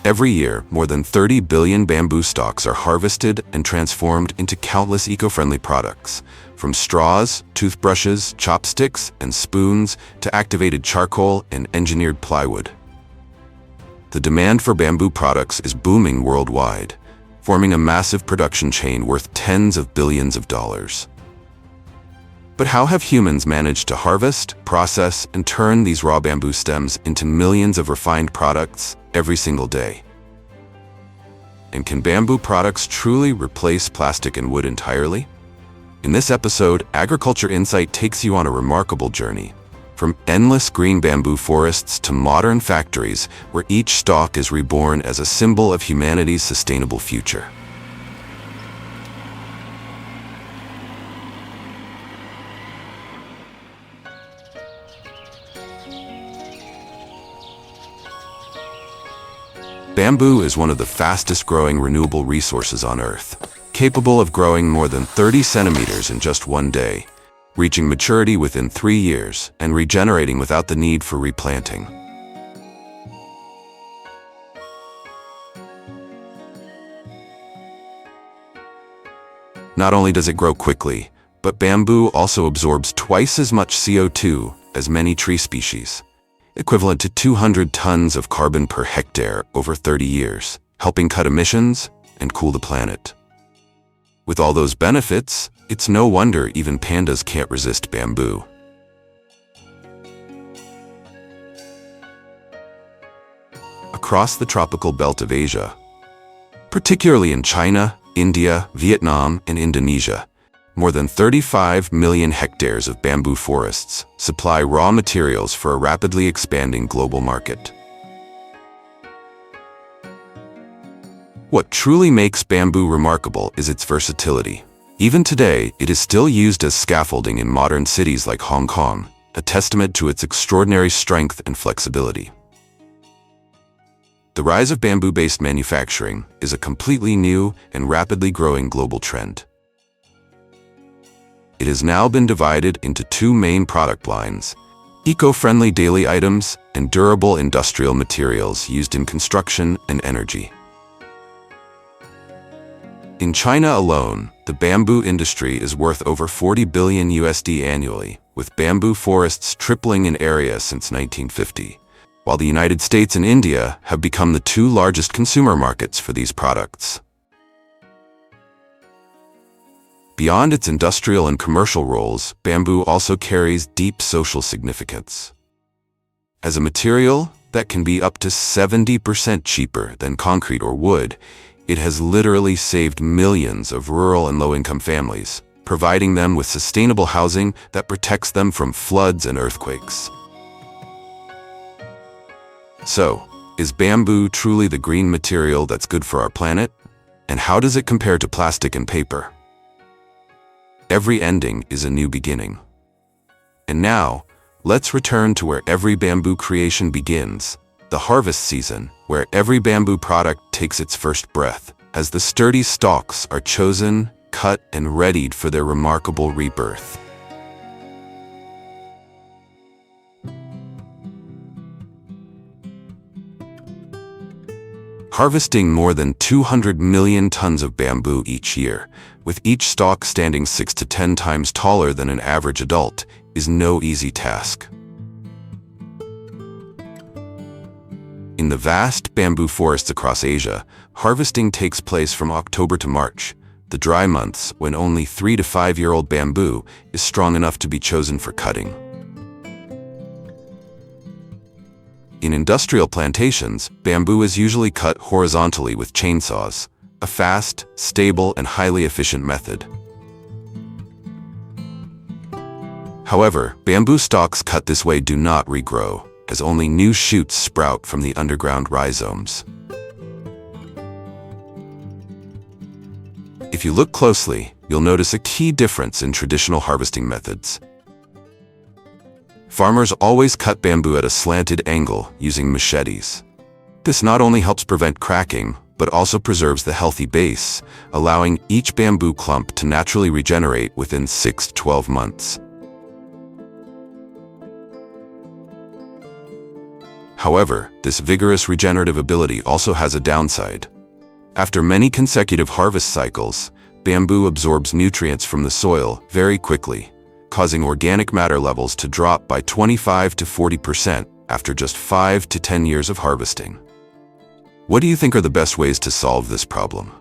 Every year, more than 30 billion bamboo stalks are harvested and transformed into countless eco-friendly products, from straws, toothbrushes, chopsticks, and spoons to activated charcoal and engineered plywood. The demand for bamboo products is booming worldwide, forming a massive production chain worth tens of billions of dollars. But how have humans managed to harvest, process, and turn these raw bamboo stems into millions of refined products every single day? And can bamboo products truly replace plastic and wood entirely? In this episode, Agriculture Insight takes you on a remarkable journey. From endless green bamboo forests to modern factories where each stalk is reborn as a symbol of humanity's sustainable future. Bamboo is one of the fastest-growing renewable resources on Earth, capable of growing more than 30 centimeters in just one day, reaching maturity within 3 years, and regenerating without the need for replanting. Not only does it grow quickly, but bamboo also absorbs twice as much CO2 as many tree species, equivalent to 200 tons of carbon per hectare over 30 years, helping cut emissions and cool the planet. With all those benefits, it's no wonder even pandas can't resist bamboo. Across the tropical belt of Asia, particularly in China, India, Vietnam, and Indonesia, more than 35 million hectares of bamboo forests supply raw materials for a rapidly expanding global market. What truly makes bamboo remarkable is its versatility. Even today, it is still used as scaffolding in modern cities like Hong Kong, a testament to its extraordinary strength and flexibility. The rise of bamboo-based manufacturing is a completely new and rapidly growing global trend. It has now been divided into two main product lines: eco-friendly daily items and durable industrial materials used in construction and energy. In China alone, the bamboo industry is worth over 40 billion USD annually, with bamboo forests tripling in area since 1950, while the United States and India have become the two largest consumer markets for these products. Beyond its industrial and commercial roles, bamboo also carries deep social significance. As a material that can be up to 70% cheaper than concrete or wood, it has literally saved millions of rural and low-income families, providing them with sustainable housing that protects them from floods and earthquakes. So, is bamboo truly the green material that's good for our planet? And how does it compare to plastic and paper? Every ending is a new beginning. And now, let's return to where every bamboo creation begins, the harvest season, where every bamboo product takes its first breath, as the sturdy stalks are chosen, cut, and readied for their remarkable rebirth. Harvesting more than 200 million tons of bamboo each year, with each stalk standing 6 to 10 times taller than an average adult, is no easy task. In the vast bamboo forests across Asia, harvesting takes place from October to March, the dry months when only 3 to 5-year-old bamboo is strong enough to be chosen for cutting. In industrial plantations, bamboo is usually cut horizontally with chainsaws, a fast, stable, and highly efficient method. However, bamboo stalks cut this way do not regrow, as only new shoots sprout from the underground rhizomes. If you look closely, you'll notice a key difference in traditional harvesting methods. Farmers always cut bamboo at a slanted angle using machetes. This not only helps prevent cracking, but also preserves the healthy base, allowing each bamboo clump to naturally regenerate within 6 to 12 months. However, this vigorous regenerative ability also has a downside. After many consecutive harvest cycles, bamboo absorbs nutrients from the soil very quickly, causing organic matter levels to drop by 25 to 40% after just 5 to 10 years of harvesting. What do you think are the best ways to solve this problem?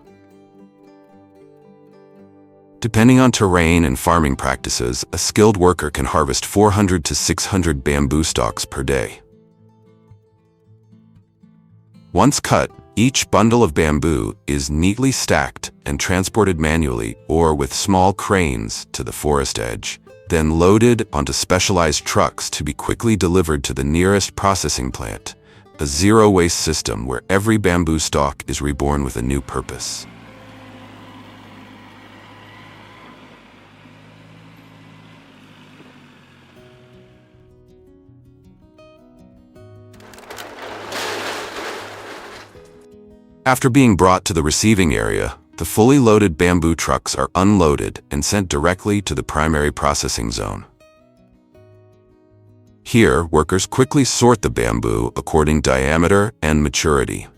Depending on terrain and farming practices, a skilled worker can harvest 400 to 600 bamboo stalks per day. Once cut, each bundle of bamboo is neatly stacked and transported manually or with small cranes to the forest edge, then loaded onto specialized trucks to be quickly delivered to the nearest processing plant, a zero-waste system where every bamboo stalk is reborn with a new purpose. After being brought to the receiving area, the fully loaded bamboo trucks are unloaded and sent directly to the primary processing zone. Here, workers quickly sort the bamboo according to diameter and maturity.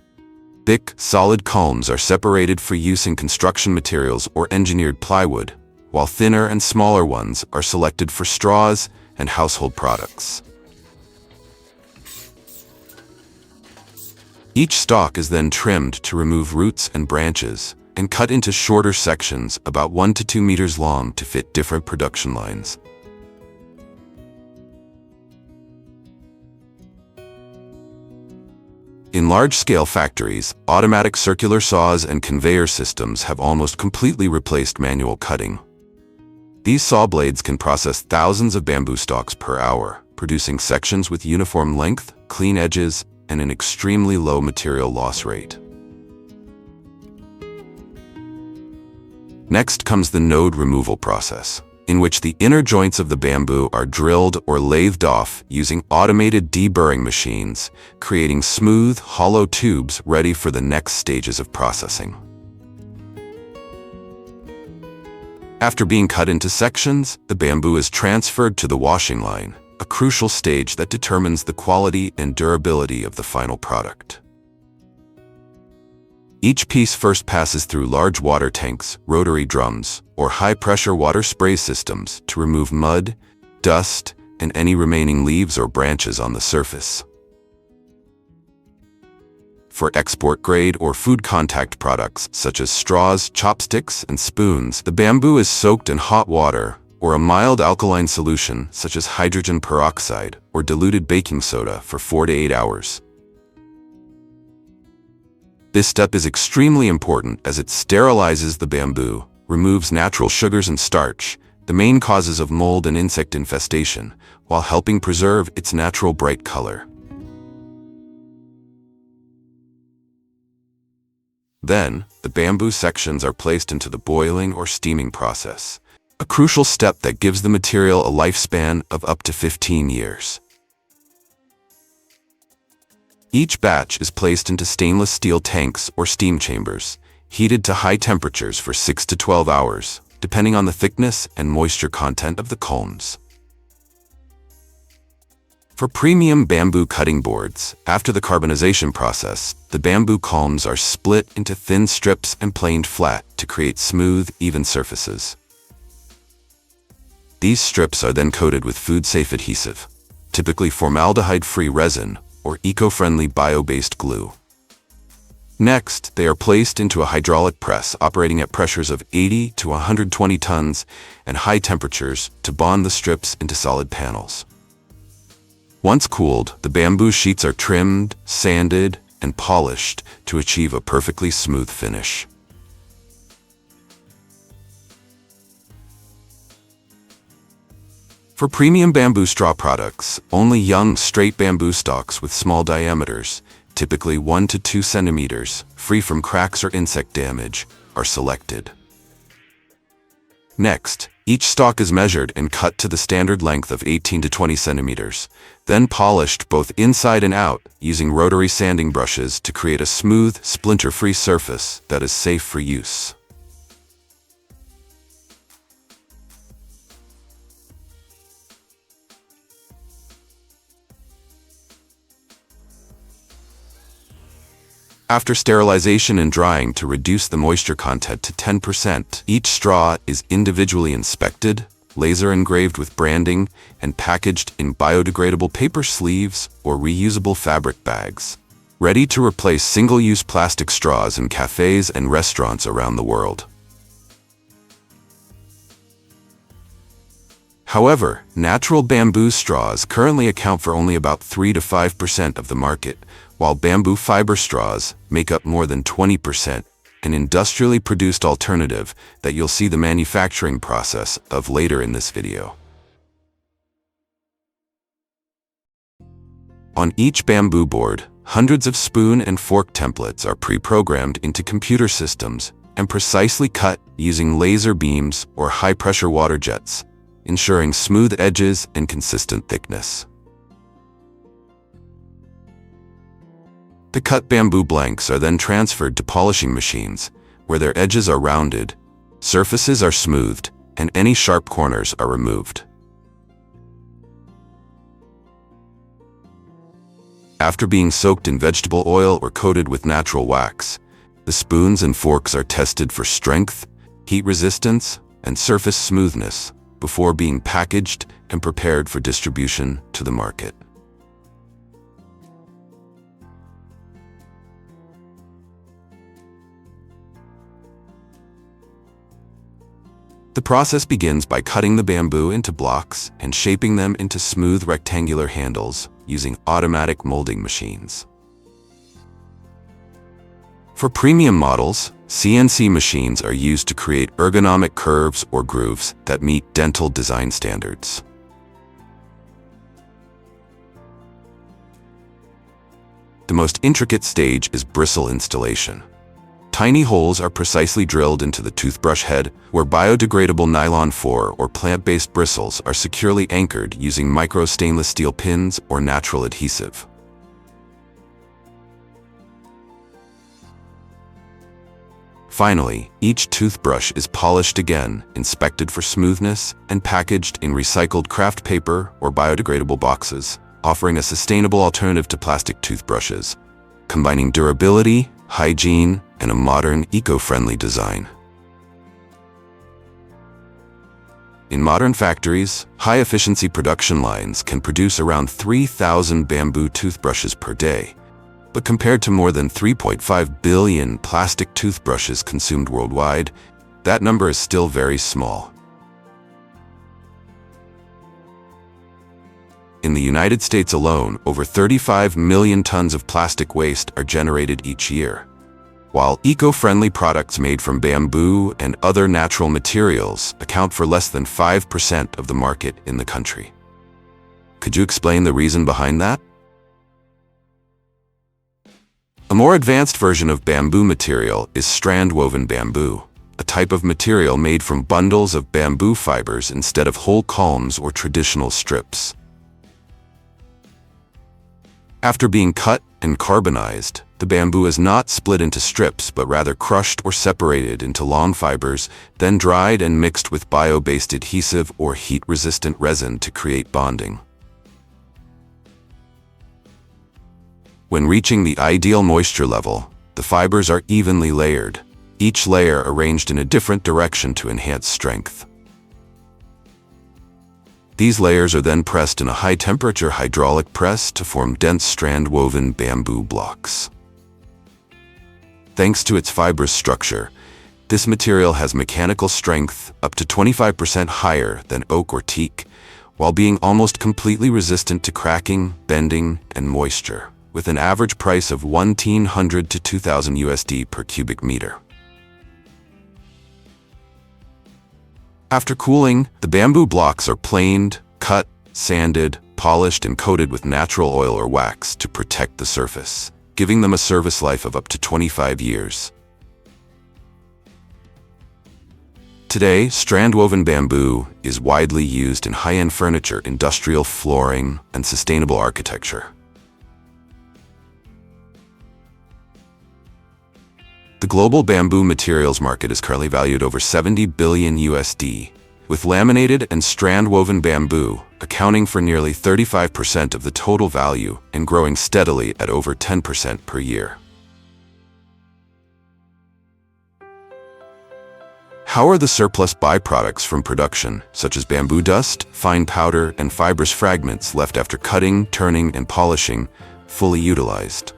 Thick, solid culms are separated for use in construction materials or engineered plywood, while thinner and smaller ones are selected for straws and household products. Each stalk is then trimmed to remove roots and branches and cut into shorter sections about 1 to 2 meters long to fit different production lines. In large-scale factories, automatic circular saws and conveyor systems have almost completely replaced manual cutting. These saw blades can process thousands of bamboo stalks per hour, producing sections with uniform length, clean edges, and an extremely low material loss rate. Next comes the node removal process, in which the inner joints of the bamboo are drilled or lathed off using automated deburring machines, creating smooth, hollow tubes ready for the next stages of processing. After being cut into sections, the bamboo is transferred to the washing line, a crucial stage that determines the quality and durability of the final product. Each piece first passes through large water tanks, rotary drums, or high-pressure water spray systems to remove mud, dust, and any remaining leaves or branches on the surface. For export-grade or food contact products such as straws, chopsticks, and spoons, the bamboo is soaked in hot water or a mild alkaline solution such as hydrogen peroxide or diluted baking soda for 4 to 8 hours. This step is extremely important as it sterilizes the bamboo, removes natural sugars and starch, the main causes of mold and insect infestation, while helping preserve its natural bright color. Then, the bamboo sections are placed into the boiling or steaming process, a crucial step that gives the material a lifespan of up to 15 years. Each batch is placed into stainless steel tanks or steam chambers, heated to high temperatures for 6 to 12 hours, depending on the thickness and moisture content of the culms. For premium bamboo cutting boards, after the carbonization process, the bamboo culms are split into thin strips and planed flat to create smooth, even surfaces. These strips are then coated with food-safe adhesive, typically formaldehyde-free resin or eco-friendly bio-based glue. Next, they are placed into a hydraulic press operating at pressures of 80 to 120 tons and high temperatures to bond the strips into solid panels. Once cooled, the bamboo sheets are trimmed, sanded, and polished to achieve a perfectly smooth finish. For premium bamboo straw products, only young, straight bamboo stalks with small diameters, typically 1 to 2 centimeters, free from cracks or insect damage, are selected. Next, each stalk is measured and cut to the standard length of 18 to 20 centimeters, then polished both inside and out using rotary sanding brushes to create a smooth, splinter-free surface that is safe for use. After sterilization and drying to reduce the moisture content to 10%, each straw is individually inspected, laser engraved with branding, and packaged in biodegradable paper sleeves or reusable fabric bags, ready to replace single-use plastic straws in cafes and restaurants around the world. However, natural bamboo straws currently account for only about 3 to 5% of the market, while bamboo fiber straws make up more than 20%, an industrially produced alternative that you'll see the manufacturing process of later in this video. On each bamboo board, hundreds of spoon and fork templates are pre-programmed into computer systems and precisely cut using laser beams or high-pressure water jets, ensuring smooth edges and consistent thickness. The cut bamboo blanks are then transferred to polishing machines, where their edges are rounded, surfaces are smoothed, and any sharp corners are removed. After being soaked in vegetable oil or coated with natural wax, the spoons and forks are tested for strength, heat resistance, and surface smoothness before being packaged and prepared for distribution to the market. The process begins by cutting the bamboo into blocks and shaping them into smooth rectangular handles using automatic molding machines. For premium models, CNC machines are used to create ergonomic curves or grooves that meet dental design standards. The most intricate stage is bristle installation. Tiny holes are precisely drilled into the toothbrush head, where biodegradable nylon 4 or plant-based bristles are securely anchored using micro stainless steel pins or natural adhesive. Finally, each toothbrush is polished again, inspected for smoothness, and packaged in recycled craft paper or biodegradable boxes, offering a sustainable alternative to plastic toothbrushes, combining durability, hygiene, and a modern, eco-friendly design. In modern factories, high-efficiency production lines can produce around 3,000 bamboo toothbrushes per day, but compared to more than 3.5 billion plastic toothbrushes consumed worldwide, that number is still very small. In the United States alone, over 35 million tons of plastic waste are generated each year, while eco-friendly products made from bamboo and other natural materials account for less than 5% of the market in the country. Could you explain the reason behind that? A more advanced version of bamboo material is strand-woven bamboo, a type of material made from bundles of bamboo fibers instead of whole culms or traditional strips. After being cut and carbonized, the bamboo is not split into strips but rather crushed or separated into long fibers, then dried and mixed with bio-based adhesive or heat-resistant resin to create bonding. When reaching the ideal moisture level, the fibers are evenly layered, each layer arranged in a different direction to enhance strength. These layers are then pressed in a high-temperature hydraulic press to form dense strand-woven bamboo blocks. Thanks to its fibrous structure, this material has mechanical strength up to 25% higher than oak or teak, while being almost completely resistant to cracking, bending, and moisture, with an average price of $1,900 to $2,000 USD per cubic meter. After cooling, the bamboo blocks are planed, cut, sanded, polished, and coated with natural oil or wax to protect the surface, giving them a service life of up to 25 years. Today, strand-woven bamboo is widely used in high-end furniture, industrial flooring, and sustainable architecture. The global bamboo materials market is currently valued over 70 billion USD, with laminated and strand-woven bamboo accounting for nearly 35% of the total value and growing steadily at over 10% per year. How are the surplus byproducts from production, such as bamboo dust, fine powder, and fibrous fragments left after cutting, turning, and polishing, fully utilized?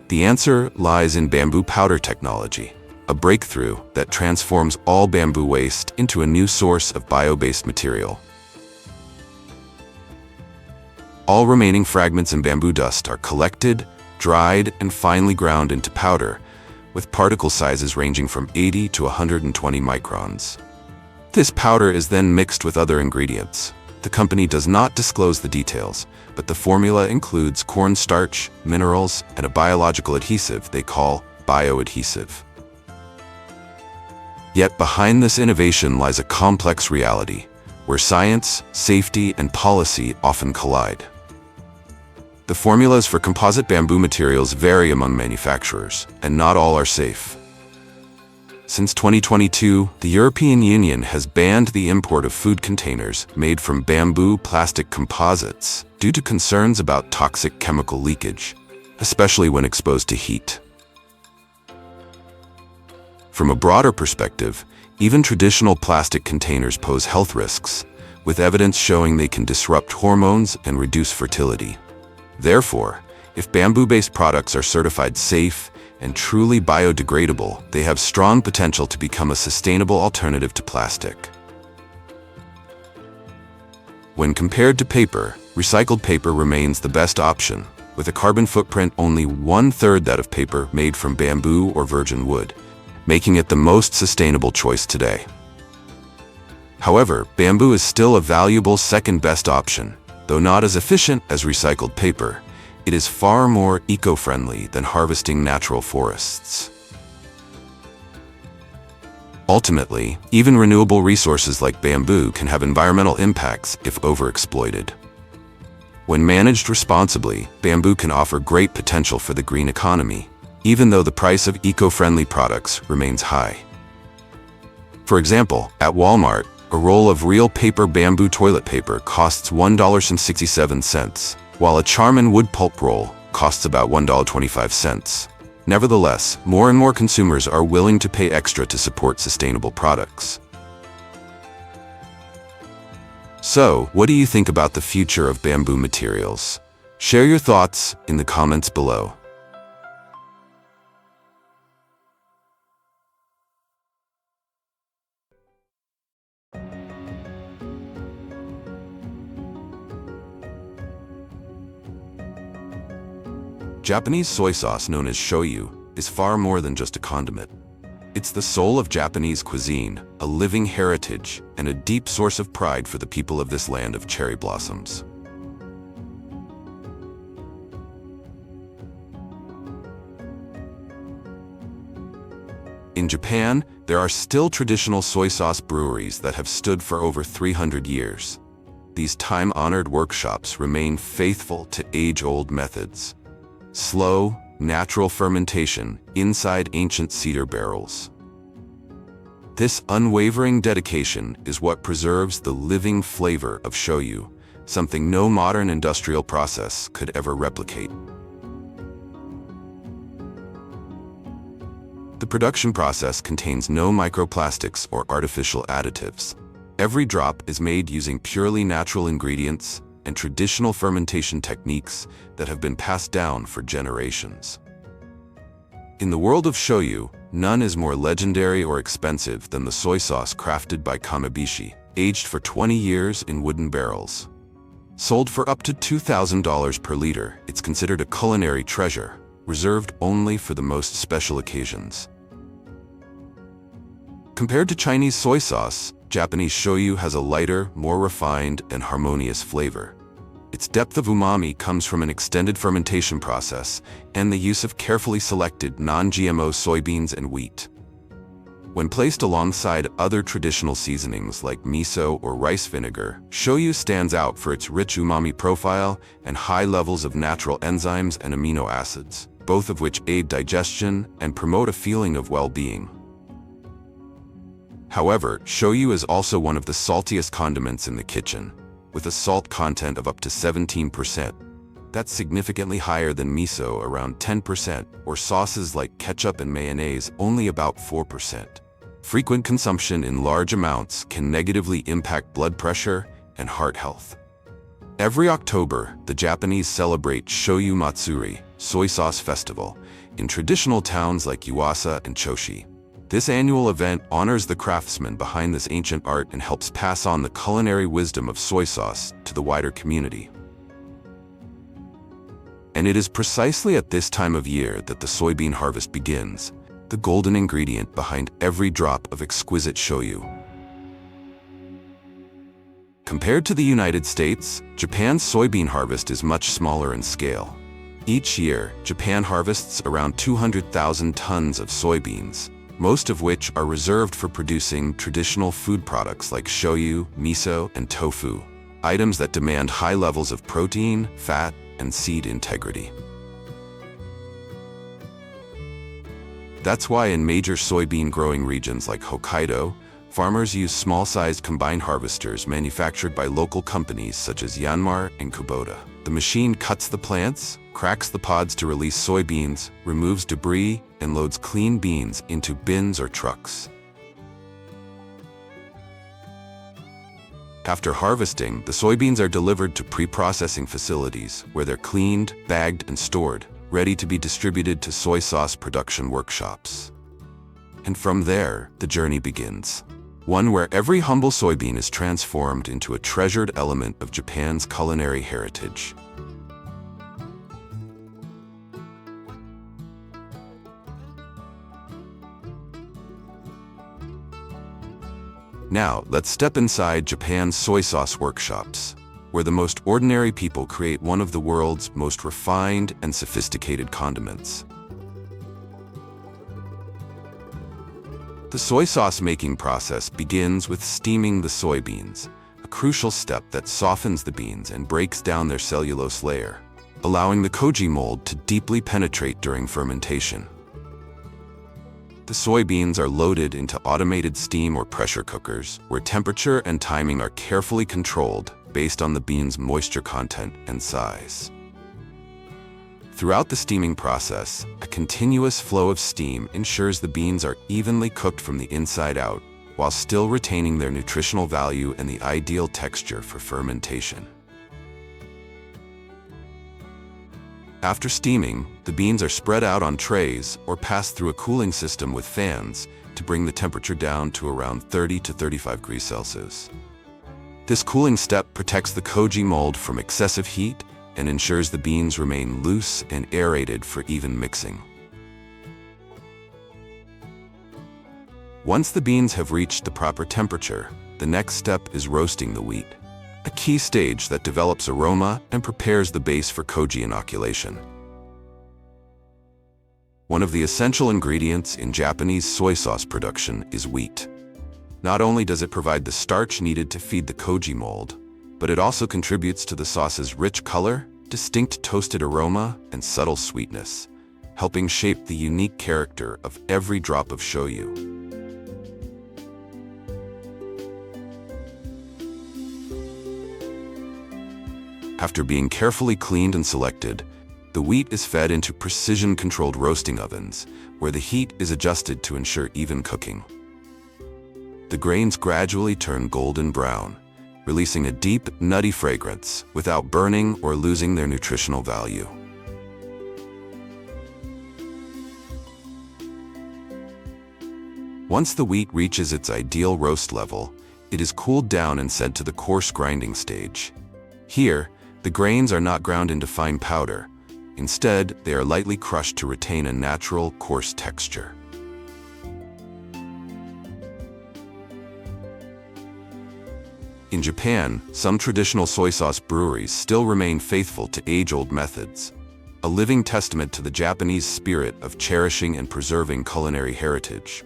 The answer lies in bamboo powder technology, a breakthrough that transforms all bamboo waste into a new source of bio-based material. All remaining fragments in bamboo dust are collected, dried, and finely ground into powder, with particle sizes ranging from 80 to 120 microns. This powder is then mixed with other ingredients. The company does not disclose the details, but the formula includes cornstarch, minerals, and a biological adhesive they call bioadhesive. Yet behind this innovation lies a complex reality, where science, safety, and policy often collide. The formulas for composite bamboo materials vary among manufacturers, and not all are safe. Since 2022, the European Union has banned the import of food containers made from bamboo plastic composites due to concerns about toxic chemical leakage, especially when exposed to heat. From a broader perspective, even traditional plastic containers pose health risks, with evidence showing they can disrupt hormones and reduce fertility. Therefore, if bamboo-based products are certified safe and truly biodegradable, they have strong potential to become a sustainable alternative to plastic. When compared to paper, recycled paper remains the best option, with a carbon footprint only 1/3 that of paper made from bamboo or virgin wood, making it the most sustainable choice today. However, bamboo is still a valuable second-best option. Though not as efficient as recycled paper, it is far more eco-friendly than harvesting natural forests. Ultimately, even renewable resources like bamboo can have environmental impacts if overexploited. When managed responsibly, bamboo can offer great potential for the green economy, even though the price of eco-friendly products remains high. For example, at Walmart, a roll of real paper bamboo toilet paper costs $1.67, while a Charmin wood pulp roll costs about $1.25. Nevertheless, more and more consumers are willing to pay extra to support sustainable products. So, what do you think about the future of bamboo materials? Share your thoughts in the comments below. Japanese soy sauce, known as shoyu, is far more than just a condiment. It's the soul of Japanese cuisine, a living heritage, and a deep source of pride for the people of this land of cherry blossoms. In Japan, there are still traditional soy sauce breweries that have stood for over 300 years. These time-honored workshops remain faithful to age-old methods. Slow, natural fermentation inside ancient cedar barrels. This unwavering dedication is what preserves the living flavor of shoyu, something no modern industrial process could ever replicate. The production process contains no microplastics or artificial additives. Every drop is made using purely natural ingredients and traditional fermentation techniques that have been passed down for generations. In the world of shoyu, none is more legendary or expensive than the soy sauce crafted by Kamabishi, aged for 20 years in wooden barrels. Sold for up to $2,000 per liter, it's considered a culinary treasure, reserved only for the most special occasions. Compared to Chinese soy sauce, Japanese shoyu has a lighter, more refined, and harmonious flavor. Its depth of umami comes from an extended fermentation process and the use of carefully selected non-GMO soybeans and wheat. When placed alongside other traditional seasonings like miso or rice vinegar, shoyu stands out for its rich umami profile and high levels of natural enzymes and amino acids, both of which aid digestion and promote a feeling of well-being. However, shoyu is also one of the saltiest condiments in the kitchen, with a salt content of up to 17%. That's significantly higher than miso, around 10%, or sauces like ketchup and mayonnaise, only about 4%. Frequent consumption in large amounts can negatively impact blood pressure and heart health. Every October, the Japanese celebrate Shoyu Matsuri, soy sauce festival, in traditional towns like Yuasa and Choshi. This annual event honors the craftsmen behind this ancient art and helps pass on the culinary wisdom of soy sauce to the wider community. And it is precisely at this time of year that the soybean harvest begins, the golden ingredient behind every drop of exquisite shoyu. Compared to the United States, Japan's soybean harvest is much smaller in scale. Each year, Japan harvests around 200,000 tons of soybeans, most of which are reserved for producing traditional food products like shoyu, miso, and tofu, items that demand high levels of protein, fat, and seed integrity. That's why in major soybean growing regions like Hokkaido, farmers use small-sized combine harvesters manufactured by local companies such as Yanmar and Kubota. The machine cuts the plants, cracks the pods to release soybeans, removes debris, and loads clean beans into bins or trucks. After harvesting, the soybeans are delivered to pre-processing facilities where they're cleaned, bagged, and stored, ready to be distributed to soy sauce production workshops. And from there, the journey begins. One where every humble soybean is transformed into a treasured element of Japan's culinary heritage. Now, let's step inside Japan's soy sauce workshops, where the most ordinary people create one of the world's most refined and sophisticated condiments. The soy sauce making process begins with steaming the soybeans, a crucial step that softens the beans and breaks down their cellulose layer, allowing the koji mold to deeply penetrate during fermentation. The soybeans are loaded into automated steam or pressure cookers, where temperature and timing are carefully controlled based on the bean's moisture content and size. Throughout the steaming process, a continuous flow of steam ensures the beans are evenly cooked from the inside out, while still retaining their nutritional value and the ideal texture for fermentation. After steaming, the beans are spread out on trays or passed through a cooling system with fans to bring the temperature down to around 30 to 35 degrees Celsius. This cooling step protects the koji mold from excessive heat and ensures the beans remain loose and aerated for even mixing. Once the beans have reached the proper temperature, the next step is roasting the wheat, a key stage that develops aroma and prepares the base for koji inoculation. One of the essential ingredients in Japanese soy sauce production is wheat. Not only does it provide the starch needed to feed the koji mold, but it also contributes to the sauce's rich color, distinct toasted aroma, and subtle sweetness, helping shape the unique character of every drop of shoyu. After being carefully cleaned and selected, the wheat is fed into precision-controlled roasting ovens, where the heat is adjusted to ensure even cooking. The grains gradually turn golden brown, releasing a deep, nutty fragrance without burning or losing their nutritional value. Once the wheat reaches its ideal roast level, it is cooled down and sent to the coarse grinding stage. Here, the grains are not ground into fine powder. Instead, they are lightly crushed to retain a natural, coarse texture. In Japan, some traditional soy sauce breweries still remain faithful to age-old methods, a living testament to the Japanese spirit of cherishing and preserving culinary heritage.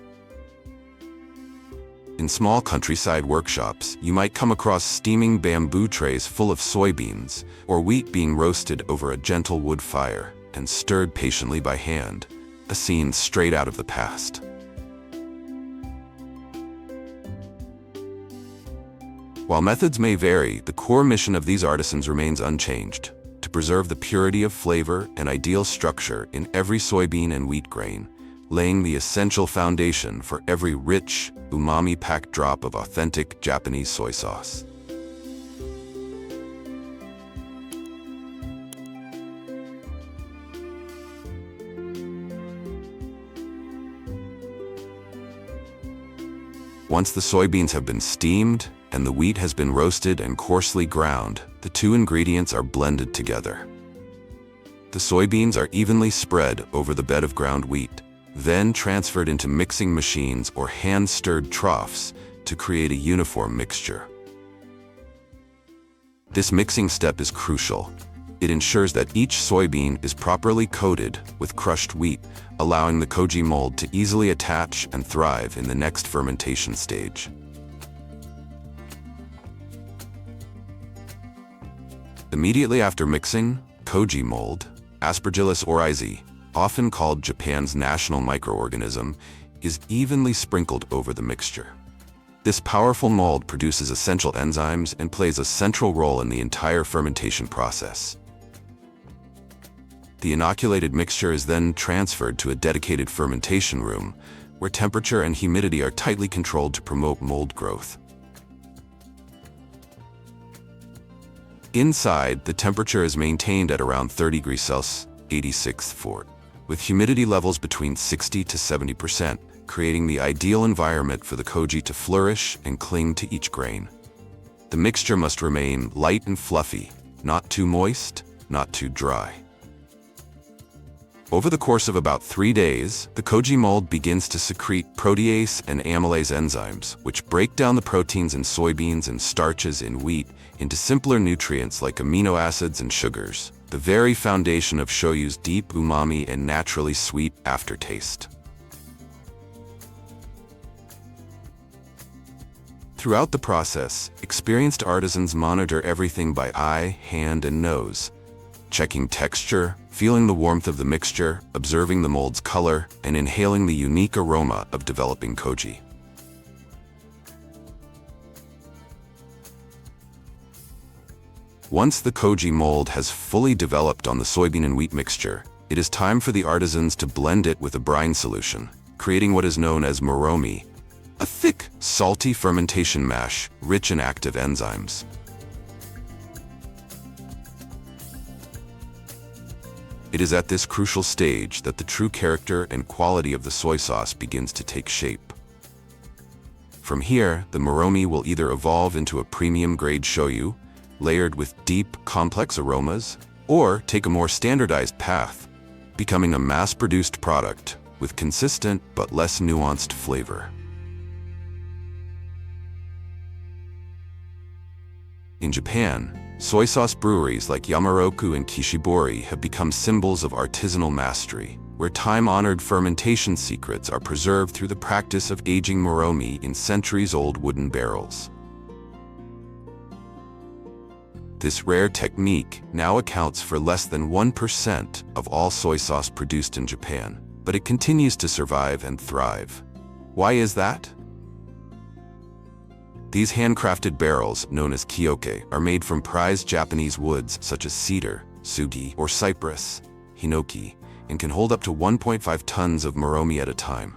In small countryside workshops, you might come across steaming bamboo trays full of soybeans, or wheat being roasted over a gentle wood fire and stirred patiently by hand, a scene straight out of the past. While methods may vary, the core mission of these artisans remains unchanged: to preserve the purity of flavor and ideal structure in every soybean and wheat grain, laying the essential foundation for every rich, umami-packed drop of authentic Japanese soy sauce. Once the soybeans have been steamed and the wheat has been roasted and coarsely ground, the two ingredients are blended together. The soybeans are evenly spread over the bed of ground wheat, then transferred into mixing machines or hand-stirred troughs to create a uniform mixture. This mixing step is crucial. It ensures that each soybean is properly coated with crushed wheat, allowing the koji mold to easily attach and thrive in the next fermentation stage. Immediately after mixing, koji mold, Aspergillus oryzae, often called Japan's national microorganism, is evenly sprinkled over the mixture. This powerful mold produces essential enzymes and plays a central role in the entire fermentation process. The inoculated mixture is then transferred to a dedicated fermentation room, where temperature and humidity are tightly controlled to promote mold growth. Inside, the temperature is maintained at around 30 degrees Celsius, 86 Fort, with humidity levels between 60 to 70%, creating the ideal environment for the koji to flourish and cling to each grain. The mixture must remain light and fluffy, not too moist, not too dry. Over the course of about 3 days, the koji mold begins to secrete protease and amylase enzymes, which break down the proteins in soybeans and starches in wheat into simpler nutrients like amino acids and sugars, the very foundation of shoyu's deep umami and naturally sweet aftertaste. Throughout the process, experienced artisans monitor everything by eye, hand, and nose, checking texture, feeling the warmth of the mixture, observing the mold's color, and inhaling the unique aroma of developing koji. Once the koji mold has fully developed on the soybean and wheat mixture, it is time for the artisans to blend it with a brine solution, creating what is known as moromi, a thick, salty fermentation mash rich in active enzymes. It is at this crucial stage that the true character and quality of the soy sauce begins to take shape. From here, the moromi will either evolve into a premium-grade shoyu, layered with deep, complex aromas, or take a more standardized path, becoming a mass-produced product with consistent but less nuanced flavor. In Japan, soy sauce breweries like Yamaroku and Kishibori have become symbols of artisanal mastery, where time-honored fermentation secrets are preserved through the practice of aging moromi in centuries-old wooden barrels. This rare technique now accounts for less than 1% of all soy sauce produced in Japan, but it continues to survive and thrive. Why is that? These handcrafted barrels, known as kioke, are made from prized Japanese woods such as cedar, sugi, or cypress, hinoki, and can hold up to 1.5 tons of moromi at a time.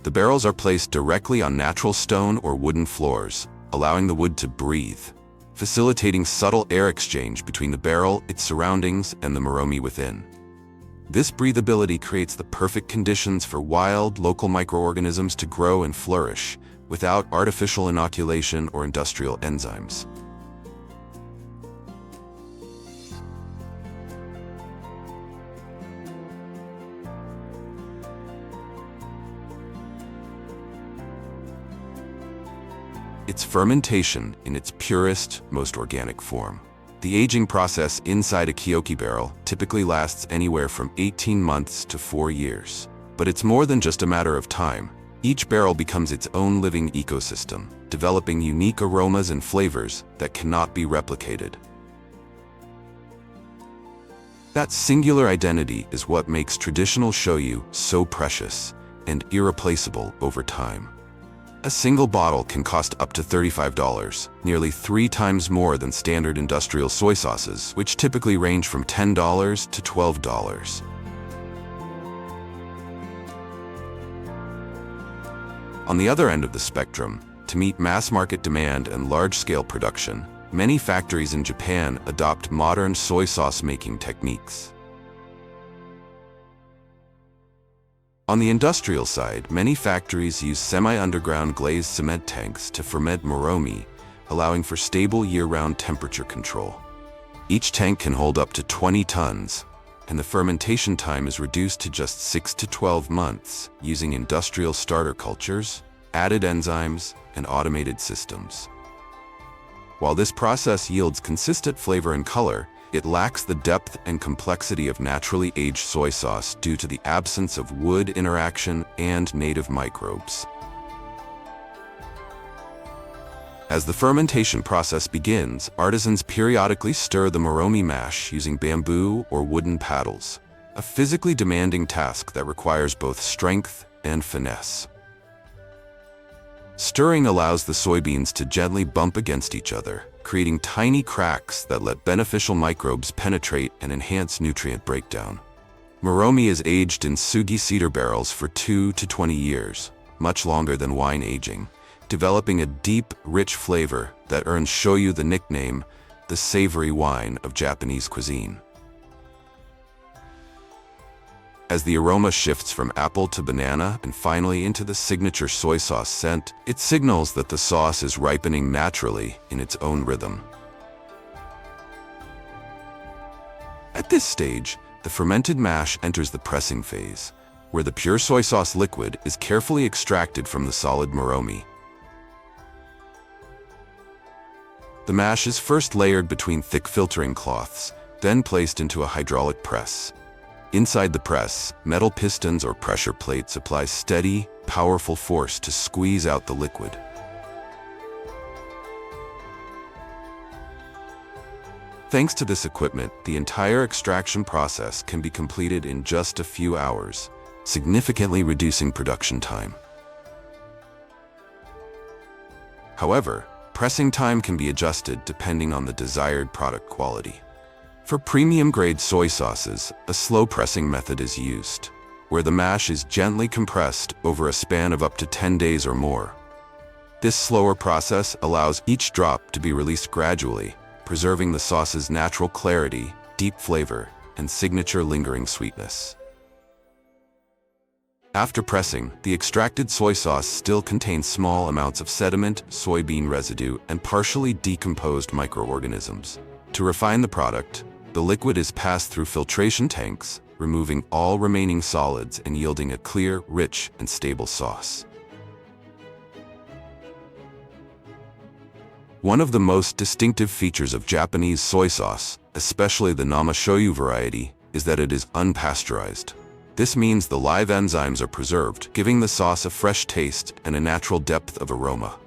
The barrels are placed directly on natural stone or wooden floors, allowing the wood to breathe, facilitating subtle air exchange between the barrel, its surroundings, and the moromi within. This breathability creates the perfect conditions for wild, local microorganisms to grow and flourish, without artificial inoculation or industrial enzymes. It's fermentation in its purest, most organic form. The aging process inside a kioke barrel typically lasts anywhere from 18 months to 4 years. But it's more than just a matter of time. Each barrel becomes its own living ecosystem, developing unique aromas and flavors that cannot be replicated. That singular identity is what makes traditional shoyu so precious and irreplaceable over time. A single bottle can cost up to $35, nearly 3 times more than standard industrial soy sauces, which typically range from $10 to $12. On the other end of the spectrum, to meet mass-market demand and large-scale production, many factories in Japan adopt modern soy sauce-making techniques. On the industrial side, many factories use semi-underground glazed cement tanks to ferment moromi, allowing for stable year-round temperature control. Each tank can hold up to 20 tons, and the fermentation time is reduced to just 6 to 12 months using industrial starter cultures, added enzymes, and automated systems. While this process yields consistent flavor and color, it lacks the depth and complexity of naturally aged soy sauce due to the absence of wood interaction and native microbes. As the fermentation process begins, artisans periodically stir the moromi mash using bamboo or wooden paddles, a physically demanding task that requires both strength and finesse. Stirring allows the soybeans to gently bump against each other, creating tiny cracks that let beneficial microbes penetrate and enhance nutrient breakdown. Moromi is aged in sugi cedar barrels for 2 to 20 years, much longer than wine aging, developing a deep, rich flavor that earns shoyu the nickname, the savory wine of Japanese cuisine. As the aroma shifts from apple to banana and finally into the signature soy sauce scent, it signals that the sauce is ripening naturally in its own rhythm. At this stage, the fermented mash enters the pressing phase, where the pure soy sauce liquid is carefully extracted from the solid moromi. The mash is first layered between thick filtering cloths, then placed into a hydraulic press. Inside the press, metal pistons or pressure plates apply steady, powerful force to squeeze out the liquid. Thanks to this equipment, the entire extraction process can be completed in just a few hours, significantly reducing production time. However, pressing time can be adjusted depending on the desired product quality. For premium-grade soy sauces, a slow pressing method is used, where the mash is gently compressed over a span of up to 10 days or more. This slower process allows each drop to be released gradually, preserving the sauce's natural clarity, deep flavor, and signature lingering sweetness. After pressing, the extracted soy sauce still contains small amounts of sediment, soybean residue, and partially decomposed microorganisms. To refine the product, the liquid is passed through filtration tanks, removing all remaining solids and yielding a clear, rich, and stable sauce. One of the most distinctive features of Japanese soy sauce, especially the nama-shoyu variety, is that it is unpasteurized. This means the live enzymes are preserved, giving the sauce a fresh taste and a natural depth of aroma.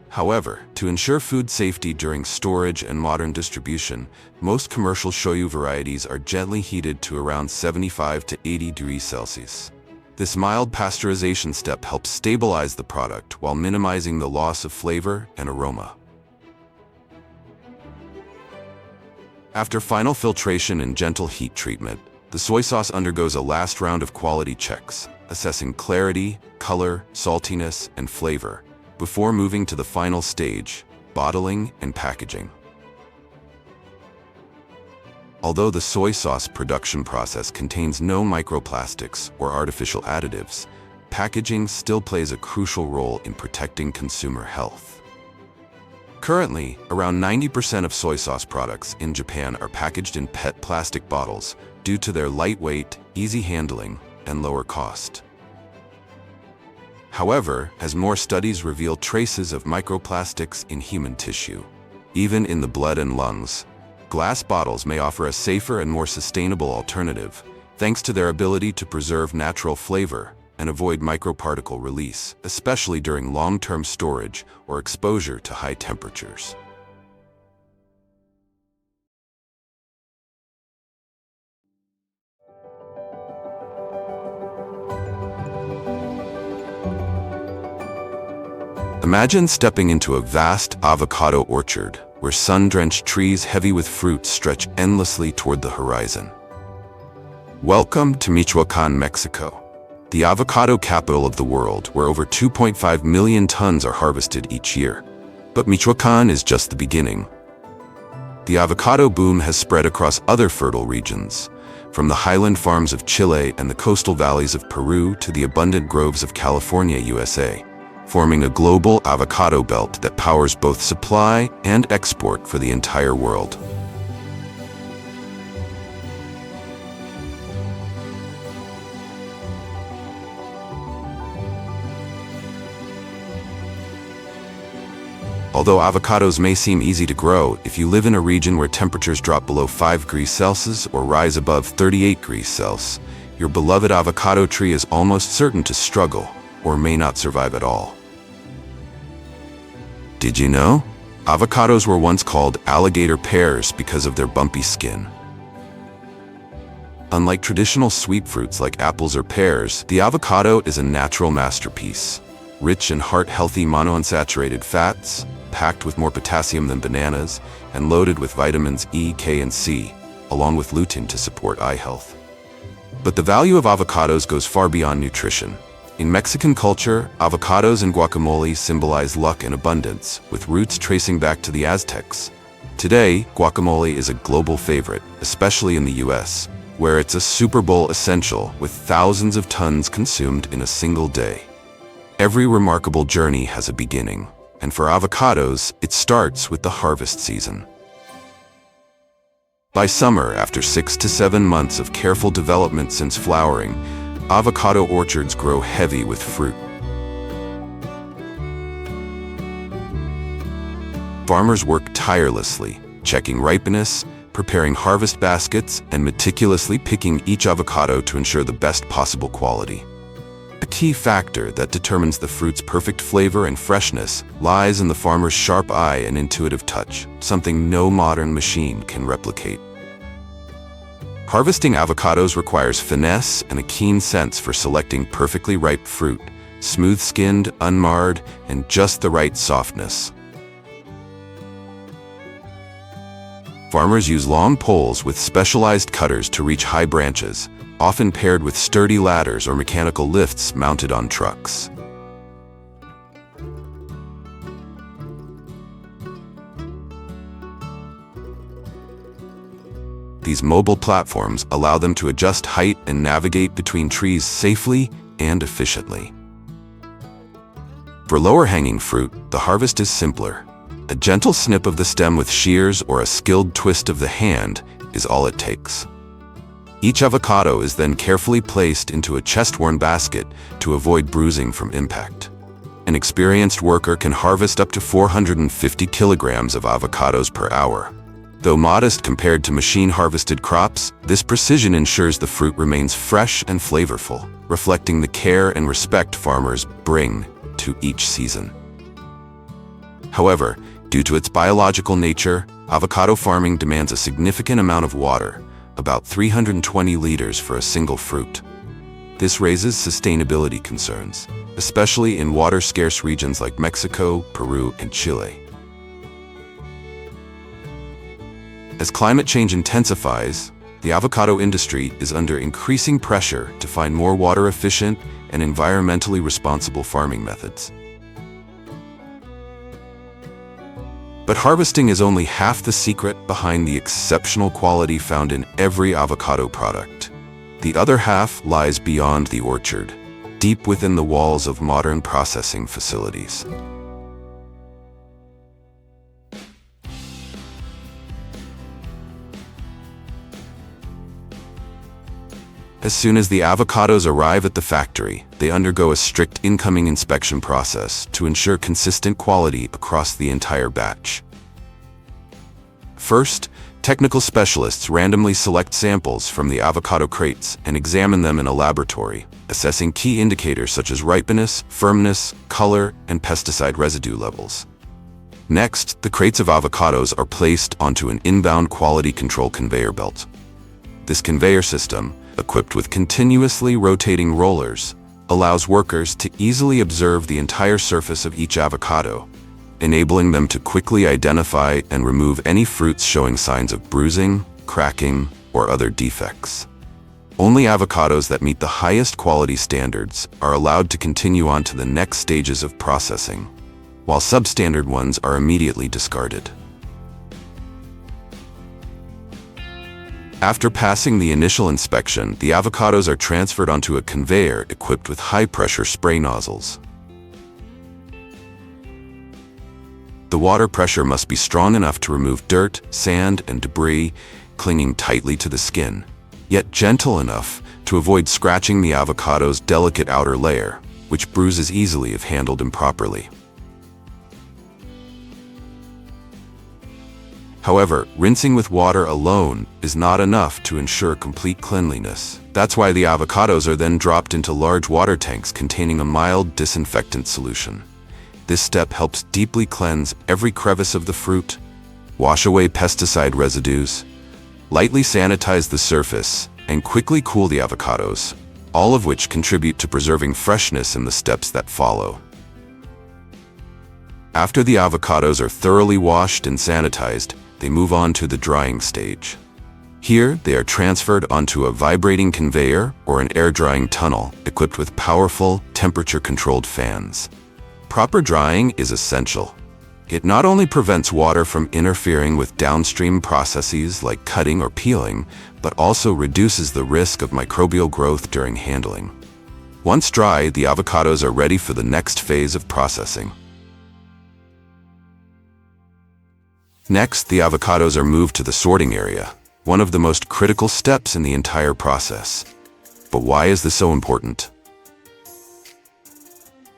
However, to ensure food safety during storage and modern distribution, most commercial shoyu varieties are gently heated to around 75 to 80 degrees Celsius. This mild pasteurization step helps stabilize the product while minimizing the loss of flavor and aroma. After final filtration and gentle heat treatment, the soy sauce undergoes a last round of quality checks, assessing clarity, color, saltiness, and flavor, before moving to the final stage, bottling and packaging. Although the soy sauce production process contains no microplastics or artificial additives, packaging still plays a crucial role in protecting consumer health. Currently, around 90% of soy sauce products in Japan are packaged in PET plastic bottles due to their lightweight, easy handling, and lower cost. However, as more studies reveal traces of microplastics in human tissue, even in the blood and lungs, glass bottles may offer a safer and more sustainable alternative, thanks to their ability to preserve natural flavor and avoid microparticle release, especially during long-term storage or exposure to high temperatures. Imagine stepping into a vast avocado orchard where sun-drenched trees heavy with fruit stretch endlessly toward the horizon. Welcome to Michoacan, Mexico, the avocado capital of the world, where over 2.5 million tons are harvested each year. But Michoacan is just the beginning. The avocado boom has spread across other fertile regions, from the highland farms of Chile and the coastal valleys of Peru to the abundant groves of California, USA, forming a global avocado belt that powers both supply and export for the entire world. Although avocados may seem easy to grow, if you live in a region where temperatures drop below 5 degrees Celsius or rise above 38 degrees Celsius, your beloved avocado tree is almost certain to struggle or may not survive at all. Did you know? Avocados were once called alligator pears because of their bumpy skin. Unlike traditional sweet fruits like apples or pears, the avocado is a natural masterpiece. Rich in heart-healthy monounsaturated fats, packed with more potassium than bananas, and loaded with vitamins E, K, and C, along with lutein to support eye health. But the value of avocados goes far beyond nutrition. In Mexican culture, avocados and guacamole symbolize luck and abundance, with roots tracing back to the Aztecs. Today, guacamole is a global favorite, especially in the US, where it's a Super Bowl essential with thousands of tons consumed in a single day. Every remarkable journey has a beginning, and for avocados, it starts with the harvest season. By summer, after 6 to 7 months of careful development since flowering, avocado orchards grow heavy with fruit. Farmers work tirelessly, checking ripeness, preparing harvest baskets, and meticulously picking each avocado to ensure the best possible quality. A key factor that determines the fruit's perfect flavor and freshness lies in the farmer's sharp eye and intuitive touch, something no modern machine can replicate. Harvesting avocados requires finesse and a keen sense for selecting perfectly ripe fruit, smooth-skinned, unmarred, and just the right softness. Farmers use long poles with specialized cutters to reach high branches, often paired with sturdy ladders or mechanical lifts mounted on trucks. These mobile platforms allow them to adjust height and navigate between trees safely and efficiently. For lower-hanging fruit, the harvest is simpler. A gentle snip of the stem with shears or a skilled twist of the hand is all it takes. Each avocado is then carefully placed into a chest-worn basket to avoid bruising from impact. An experienced worker can harvest up to 450 kilograms of avocados per hour. Though modest compared to machine-harvested crops, this precision ensures the fruit remains fresh and flavorful, reflecting the care and respect farmers bring to each season. However, due to its biological nature, avocado farming demands a significant amount of water, about 320 liters for a single fruit. This raises sustainability concerns, especially in water-scarce regions like Mexico, Peru, and Chile. As climate change intensifies, the avocado industry is under increasing pressure to find more water-efficient and environmentally responsible farming methods. But harvesting is only half the secret behind the exceptional quality found in every avocado product. The other half lies beyond the orchard, deep within the walls of modern processing facilities. As soon as the avocados arrive at the factory, they undergo a strict incoming inspection process to ensure consistent quality across the entire batch. First, technical specialists randomly select samples from the avocado crates and examine them in a laboratory, assessing key indicators such as ripeness, firmness, color, and pesticide residue levels. Next, the crates of avocados are placed onto an inbound quality control conveyor belt. This conveyor system, equipped with continuously rotating rollers, allows workers to easily observe the entire surface of each avocado, enabling them to quickly identify and remove any fruits showing signs of bruising, cracking, or other defects. Only avocados that meet the highest quality standards are allowed to continue on to the next stages of processing, while substandard ones are immediately discarded. After passing the initial inspection, the avocados are transferred onto a conveyor equipped with high-pressure spray nozzles. The water pressure must be strong enough to remove dirt, sand, and debris, clinging tightly to the skin, yet gentle enough to avoid scratching the avocado's delicate outer layer, which bruises easily if handled improperly. However, rinsing with water alone is not enough to ensure complete cleanliness. That's why the avocados are then dropped into large water tanks containing a mild disinfectant solution. This step helps deeply cleanse every crevice of the fruit, wash away pesticide residues, lightly sanitize the surface, and quickly cool the avocados, all of which contribute to preserving freshness in the steps that follow. After the avocados are thoroughly washed and sanitized, they move on to the drying stage. Here, they are transferred onto a vibrating conveyor or an air-drying tunnel equipped with powerful, temperature-controlled fans. Proper drying is essential. It not only prevents water from interfering with downstream processes like cutting or peeling, but also reduces the risk of microbial growth during handling. Once dry, the avocados are ready for the next phase of processing. Next, the avocados are moved to the sorting area, one of the most critical steps in the entire process. But why is this so important?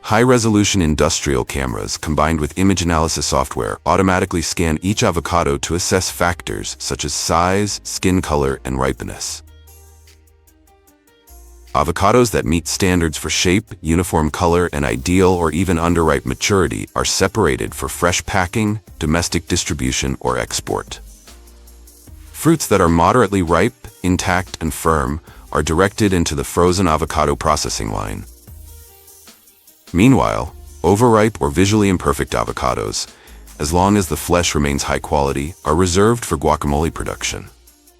High-resolution industrial cameras combined with image analysis software automatically scan each avocado to assess factors such as size, skin color, and ripeness. Avocados that meet standards for shape, uniform color, and ideal or even underripe maturity are separated for fresh packing, domestic distribution, or export. Fruits that are moderately ripe, intact, and firm are directed into the frozen avocado processing line. Meanwhile, overripe or visually imperfect avocados, as long as the flesh remains high quality, are reserved for guacamole production.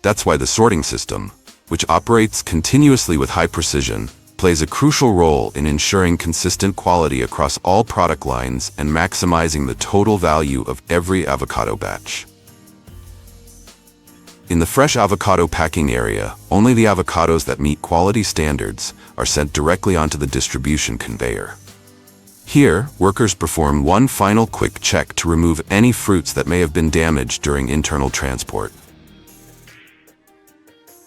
That's why the sorting system, which operates continuously with high precision, plays a crucial role in ensuring consistent quality across all product lines and maximizing the total value of every avocado batch. In the fresh avocado packing area, only the avocados that meet quality standards are sent directly onto the distribution conveyor. Here, workers perform one final quick check to remove any fruits that may have been damaged during internal transport.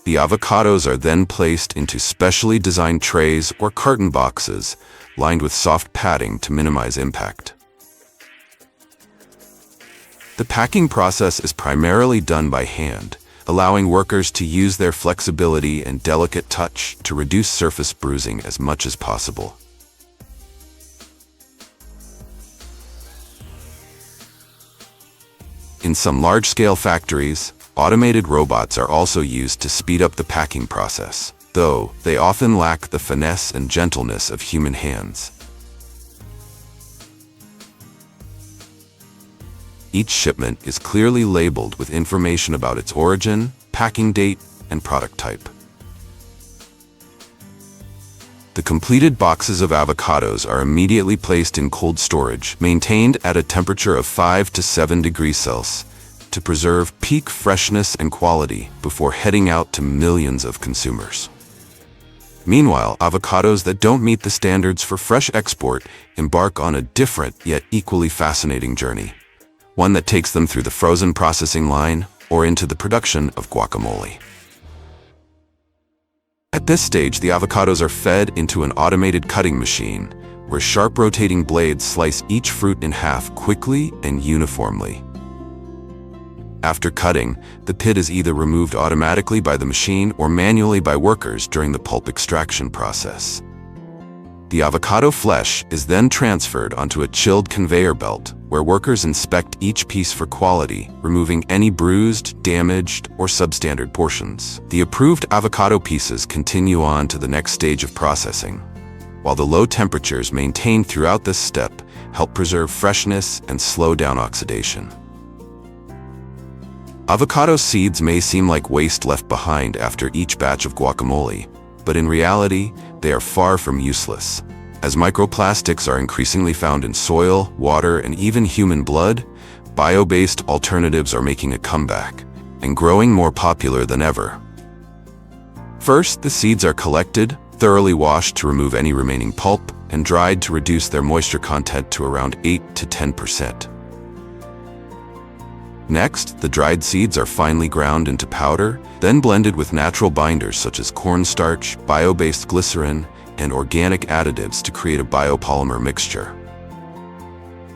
The avocados are then placed into specially designed trays or carton boxes, lined with soft padding to minimize impact. The packing process is primarily done by hand, allowing workers to use their flexibility and delicate touch to reduce surface bruising as much as possible. In some large-scale factories, automated robots are also used to speed up the packing process, though they often lack the finesse and gentleness of human hands. Each shipment is clearly labeled with information about its origin, packing date, and product type. The completed boxes of avocados are immediately placed in cold storage, maintained at a temperature of 5 to 7 degrees Celsius, to preserve peak freshness and quality before heading out to millions of consumers. Meanwhile, avocados that don't meet the standards for fresh export embark on a different yet equally fascinating journey, one that takes them through the frozen processing line or into the production of guacamole. At this stage, the avocados are fed into an automated cutting machine, where sharp rotating blades slice each fruit in half quickly and uniformly. After cutting, the pit is either removed automatically by the machine or manually by workers during the pulp extraction process. The avocado flesh is then transferred onto a chilled conveyor belt, where workers inspect each piece for quality, removing any bruised, damaged, or substandard portions. The approved avocado pieces continue on to the next stage of processing. while the low temperatures maintained throughout this step help preserve freshness and slow down oxidation. Avocado seeds may seem like waste left behind after each batch of guacamole, but in reality, they are far from useless. As microplastics are increasingly found in soil, water, and even human blood, bio-based alternatives are making a comeback and growing more popular than ever. First, the seeds are collected, thoroughly washed to remove any remaining pulp, and dried to reduce their moisture content to around 8 to 10%. Next, the dried seeds are finely ground into powder, then blended with natural binders such as cornstarch, bio-based glycerin, and organic additives to create a biopolymer mixture.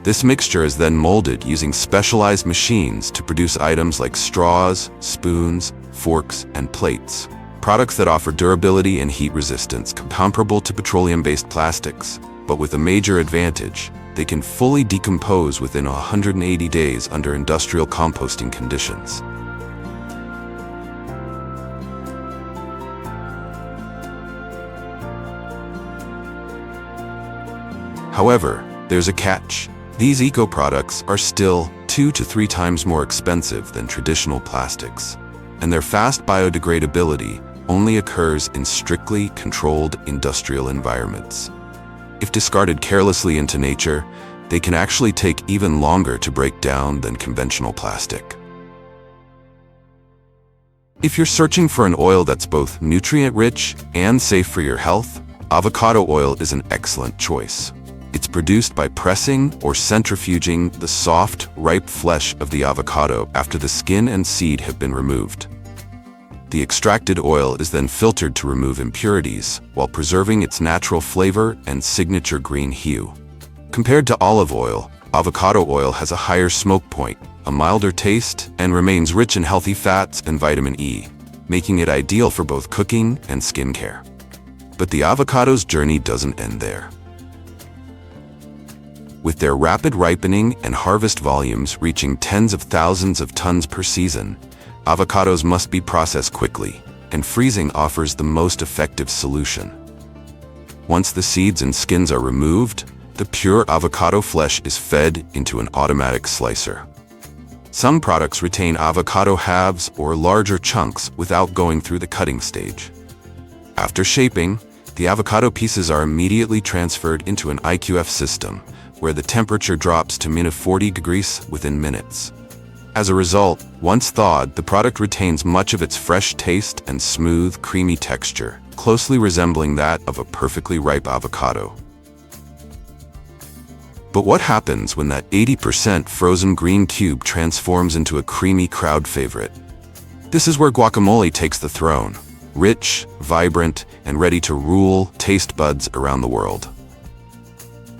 This mixture is then molded using specialized machines to produce items like straws, spoons, forks, and plates, products that offer durability and heat resistance comparable to petroleum-based plastics, but with a major advantage: they can fully decompose within 180 days under industrial composting conditions. However, there's a catch. These eco-products are still 2 to 3 times more expensive than traditional plastics, and their fast biodegradability only occurs in strictly controlled industrial environments. If discarded carelessly into nature, they can actually take even longer to break down than conventional plastic. If you're searching for an oil that's both nutrient-rich and safe for your health, avocado oil is an excellent choice. It's produced by pressing or centrifuging the soft, ripe flesh of the avocado after the skin and seed have been removed. The extracted oil is then filtered to remove impurities while preserving its natural flavor and signature green hue. Compared to olive oil, avocado oil has a higher smoke point, a milder taste, and remains rich in healthy fats and vitamin E, making it ideal for both cooking and skincare. But the avocado's journey doesn't end there. With their rapid ripening and harvest volumes reaching tens of thousands of tons per season, avocados must be processed quickly, and freezing offers the most effective solution. Once the seeds and skins are removed, the pure avocado flesh is fed into an automatic slicer. Some products retain avocado halves or larger chunks without going through the cutting stage. After shaping, the avocado pieces are immediately transferred into an IQF system, where the temperature drops to -40 degrees within minutes. As a result, once thawed, the product retains much of its fresh taste and smooth, creamy texture, closely resembling that of a perfectly ripe avocado. But what happens when that 80% frozen green cube transforms into a creamy crowd favorite? This is where guacamole takes the throne, rich, vibrant, and ready to rule taste buds around the world.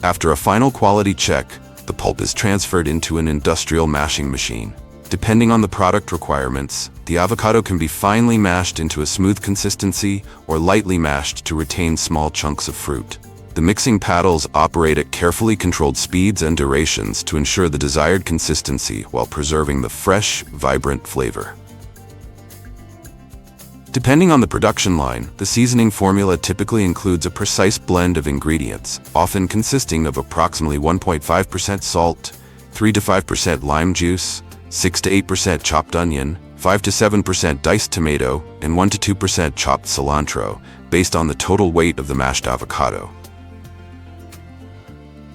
After a final quality check, the pulp is transferred into an industrial mashing machine. Depending on the product requirements, the avocado can be finely mashed into a smooth consistency or lightly mashed to retain small chunks of fruit. The mixing paddles operate at carefully controlled speeds and durations to ensure the desired consistency while preserving the fresh, vibrant flavor. Depending on the production line, the seasoning formula typically includes a precise blend of ingredients, often consisting of approximately 1.5% salt, 3 to 5% lime juice, 6 to 8% chopped onion, 5 to 7% diced tomato, and 1 to 2% chopped cilantro, based on the total weight of the mashed avocado.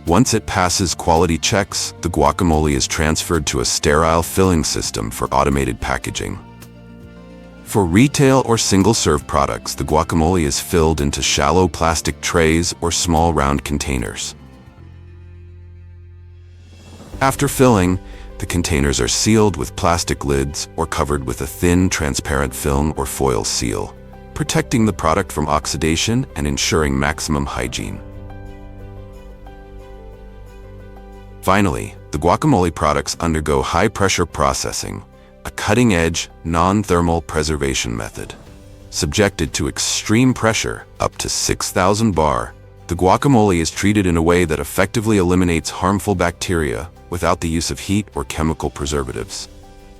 Once it passes quality checks, the guacamole is transferred to a sterile filling system for automated packaging. For retail or single-serve products, the guacamole is filled into shallow plastic trays or small round containers. After filling, the containers are sealed with plastic lids or covered with a thin, transparent film or foil seal, protecting the product from oxidation and ensuring maximum hygiene. Finally, the guacamole products undergo high-pressure processing, a cutting-edge, non-thermal preservation method. Subjected to extreme pressure, up to 6,000 bar, the guacamole is treated in a way that effectively eliminates harmful bacteria without the use of heat or chemical preservatives.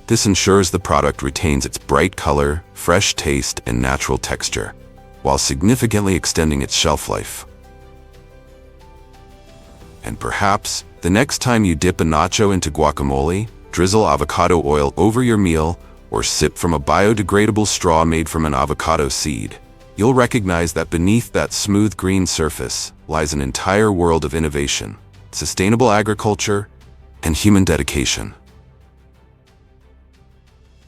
This ensures the product retains its bright color, fresh taste, and natural texture, while significantly extending its shelf life. And perhaps, the next time you dip a nacho into guacamole, drizzle avocado oil over your meal, or sip from a biodegradable straw made from an avocado seed, you'll recognize that beneath that smooth green surface lies an entire world of innovation, sustainable agriculture, and human dedication.